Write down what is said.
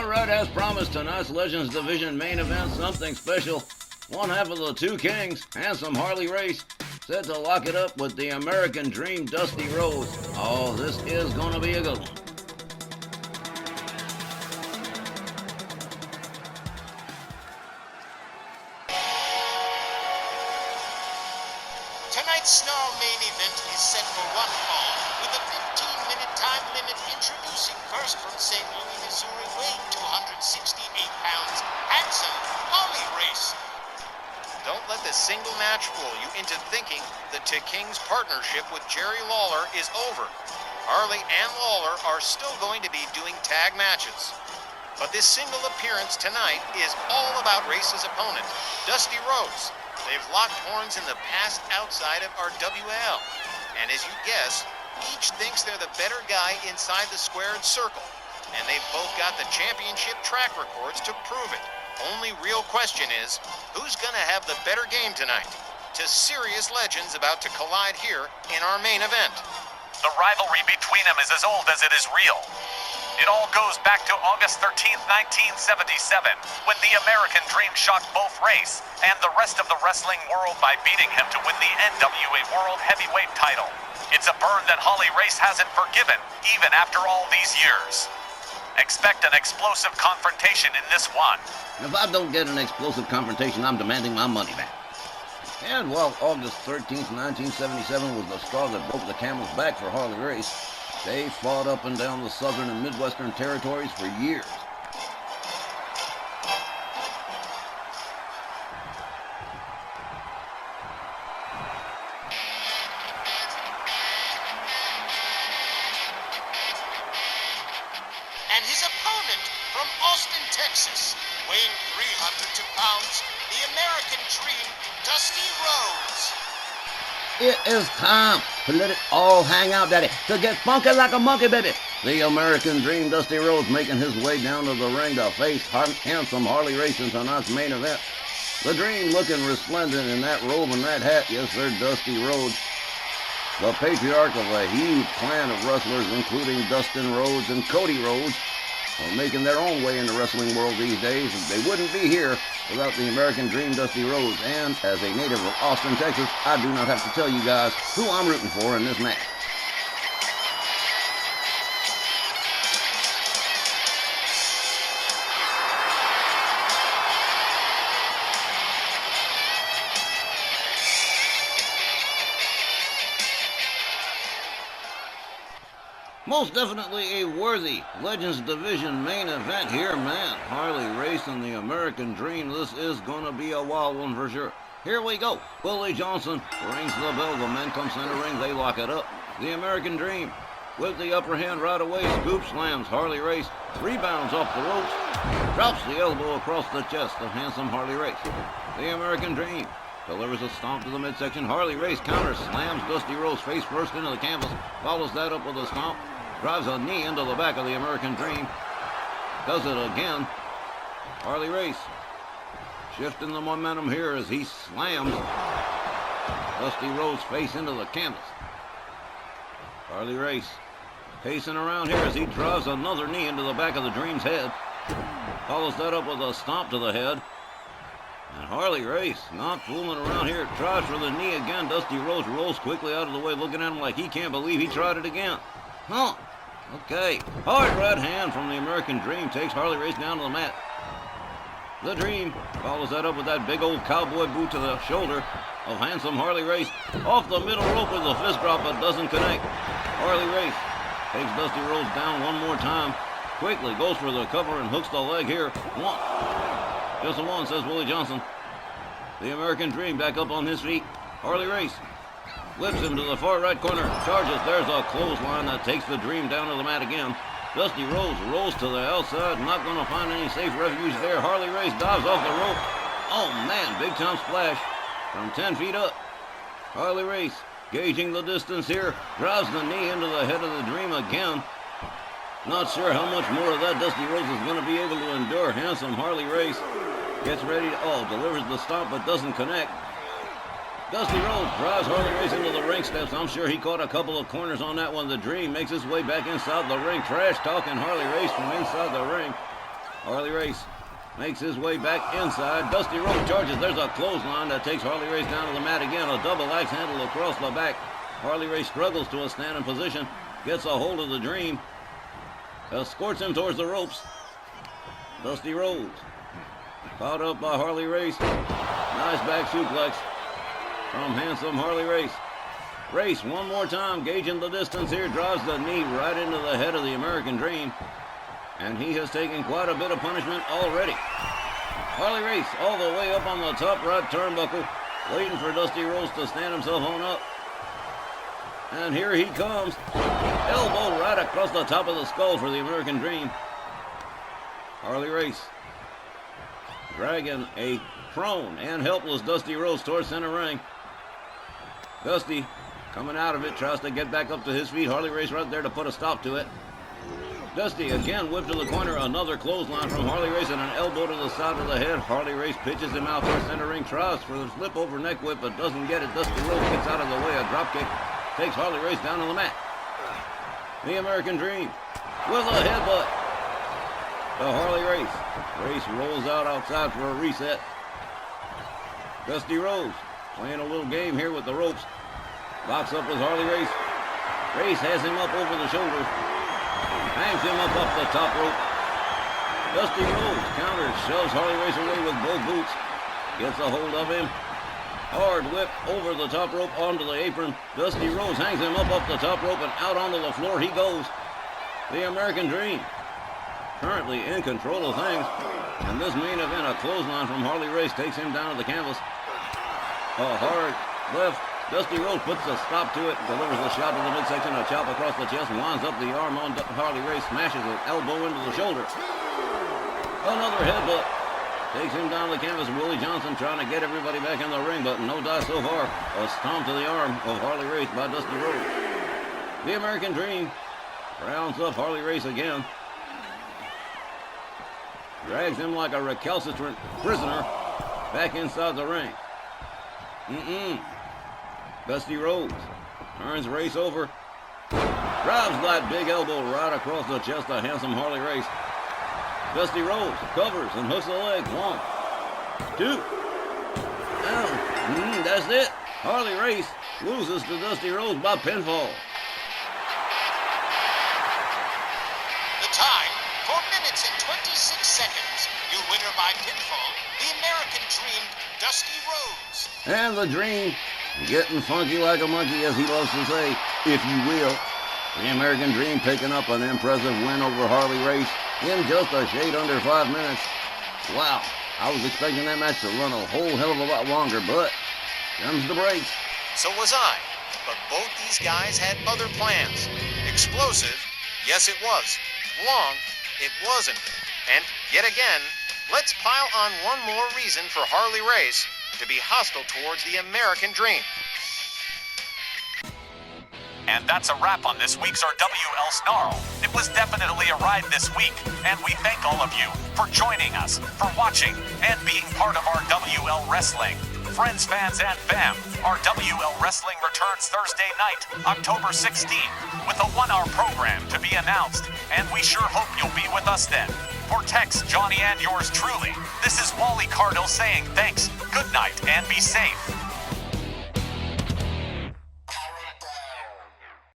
All right, as promised, tonight's Legends Division main event, something special. One half of the Two Kings, Handsome Harley Race, set to lock it up with the American Dream, Dusty Rhodes. Oh, this is gonna be a good one. Tonight's Snarl main event is set for one fall, with a 15-minute time limit. Introducing first from St. Louis, Missouri, weighing 268 pounds, Handsome Harley Race. Don't let the single match fool you into thinking the Two Kings partnership with Jerry Lawler is over. Harley and Lawler are still going to be doing tag matches. But this single appearance tonight is all about Race's opponent, Dusty Rhodes. They've locked horns in the past outside of our WL. And as you guess, each thinks they're the better guy inside the squared circle. And they've both got the championship track records to prove it. Only real question is, who's gonna have the better game tonight? Two serious legends about to collide here in our main event. The rivalry between them is as old as it is real. It all goes back to August 13th, 1977, when the American Dream shocked both Race and the rest of the wrestling world by beating him to win the NWA World Heavyweight title. It's a burn that Harley Race hasn't forgiven, even after all these years. Expect an explosive confrontation in this one. If I don't get an explosive confrontation, I'm demanding my money back. And while August 13th, 1977 was the straw that broke the camel's back for Harley Race, they fought up and down the southern and midwestern territories for years. And his opponent from Austin, Texas, weighing 302 pounds, the American Dream, Dusty Rhodes. It is time to let it all hang out, Daddy, to get funky like a monkey, baby. The American Dream, Dusty Rhodes, making his way down to the ring to face Handsome Harley Race in tonight's main event. The Dream looking resplendent in that robe and that hat. Yes, sir, Dusty Rhodes, the patriarch of a huge clan of wrestlers, including Dustin Rhodes and Cody Rhodes, are making their own way in the wrestling world these days. They wouldn't be here without the American Dream, Dusty Rhodes. And as a native of Austin, Texas, I do not have to tell you guys who I'm rooting for in this match. Most definitely a worthy Legends Division main event here, man. Harley Race and the American Dream. This is gonna be a wild one for sure. Here we go. Willie Johnson rings the bell. The men come center ring. They lock it up. The American Dream with the upper hand right away. Scoop slams Harley Race. Rebounds off the ropes. Drops the elbow across the chest of Handsome Harley Race. The American Dream delivers a stomp to the midsection. Harley Race counters, slams Dusty Rhodes face first into the canvas. Follows that up with a stomp. Drives a knee into the back of the American Dream. Does it again. Harley Race shifting the momentum here as he slams Dusty Rhodes face into the canvas. Harley Race pacing around here as he drives another knee into the back of the Dream's head. Follows that up with a stomp to the head. And Harley Race not fooling around here. Tries for the knee again. Dusty Rhodes rolls quickly out of the way, looking at him like he can't believe he tried it again. Huh. Okay. Hard right hand from the American Dream takes Harley Race down to the mat. The Dream follows that up with that big old cowboy boot to the shoulder of Handsome Harley Race. Off the middle rope with a fist drop, but doesn't connect. Harley Race takes Dusty Rhodes down one more time. Quickly goes for the cover and hooks the leg here. One. Just a one, says Willie Johnson. The American Dream back up on his feet. Harley Race whips him to the far right corner. Charges. There's a clothesline that takes the Dream down to the mat again. Dusty Rhodes rolls to the outside. Not going to find any safe refuge there. Harley Race dives off the rope. Oh, man. Big time splash from 10 feet up. Harley Race gauging the distance here. Drives the knee into the head of the Dream again. Not sure how much more of that Dusty Rhodes is going to be able to endure. Handsome Harley Race gets ready to, delivers the stomp but doesn't connect. Dusty Rhodes drives Harley Race into the ring steps. I'm sure he caught a couple of corners on that one. The Dream makes his way back inside the ring. Trash talking Harley Race from inside the ring. Harley Race makes his way back inside. Dusty Rhodes charges. There's a clothesline that takes Harley Race down to the mat again. A double axe handle across the back. Harley Race struggles to a standing position. Gets a hold of the Dream. Escorts him towards the ropes. Dusty Rhodes caught up by Harley Race. Nice back suplex from handsome Harley Race. Race one more time, gauging the distance here, drives the knee right into the head of the American Dream. And he has taken quite a bit of punishment already. Harley Race all the way up on the top right turnbuckle, waiting for Dusty Rhodes to stand himself on up. And here he comes. Elbow right across the top of the skull for the American Dream. Harley Race dragging a prone and helpless Dusty Rhodes towards center ring. Dusty coming out of it, tries to get back up to his feet. Harley Race right there to put a stop to it. Dusty again whipped to the corner. Another clothesline from Harley Race and an elbow to the side of the head. Harley Race pitches him out towards center ring. Tries for the flip over neck whip, but doesn't get it. Dusty Rhodes gets out of the way. A drop kick takes Harley Race down on the mat. The American Dream with a headbutt to Harley Race. Race rolls out outside for a reset. Dusty Rhodes playing a little game here with the ropes. Locks up with Harley Race. Race has him up over the shoulders. Hangs him up off the top rope. Dusty Rhodes counters, shoves Harley Race away with both boots. Gets a hold of him. Hard whip over the top rope onto the apron. Dusty Rhodes hangs him up off the top rope and out onto the floor he goes. The American Dream currently in control of things. And this main event, a clothesline from Harley Race takes him down to the canvas. A hard left. Dusty Rhodes puts a stop to it, delivers a shot to the midsection, a chop across the chest, winds up the arm on Harley Race, smashes an elbow into the shoulder. Another headbutt takes him down the canvas. Willie Johnson trying to get everybody back in the ring, but no dice so far. A stomp to the arm of Harley Race by Dusty Rhodes. The American Dream rounds up Harley Race again. Drags him like a recalcitrant prisoner back inside the ring. Dusty Rhodes turns Race over. Drives that big elbow right across the chest of handsome Harley Race. Dusty Rhodes covers and hooks the leg. 1, 2. That's it. Harley Race loses to Dusty Rhodes by pinfall. The time, 4 minutes and 26 seconds. Your winner by pinfall, the American Dream, Dusty Rhodes. And the Dream getting funky like a monkey, as he loves to say, if you will. The American Dream picking up an impressive win over Harley Race in just a shade under 5 minutes. Wow, I was expecting that match to run a whole hell of a lot longer, but comes the breaks. So was I. But both these guys had other plans. Explosive, yes it was. Long, it wasn't. And yet again, let's pile on one more reason for Harley Race to be hostile towards the American Dream. And that's a wrap on this week's RWL Snarl. It was definitely a ride this week, and we thank all of you for joining us, for watching, and being part of RWL Wrestling. Friends, fans, and fam, RWL Wrestling returns Thursday night, October 16th, with a 1-hour program to be announced, and we sure hope you'll be with us then. For Tex, Johnny, and yours truly, this is Wally Cardle saying thanks, good night, and be safe.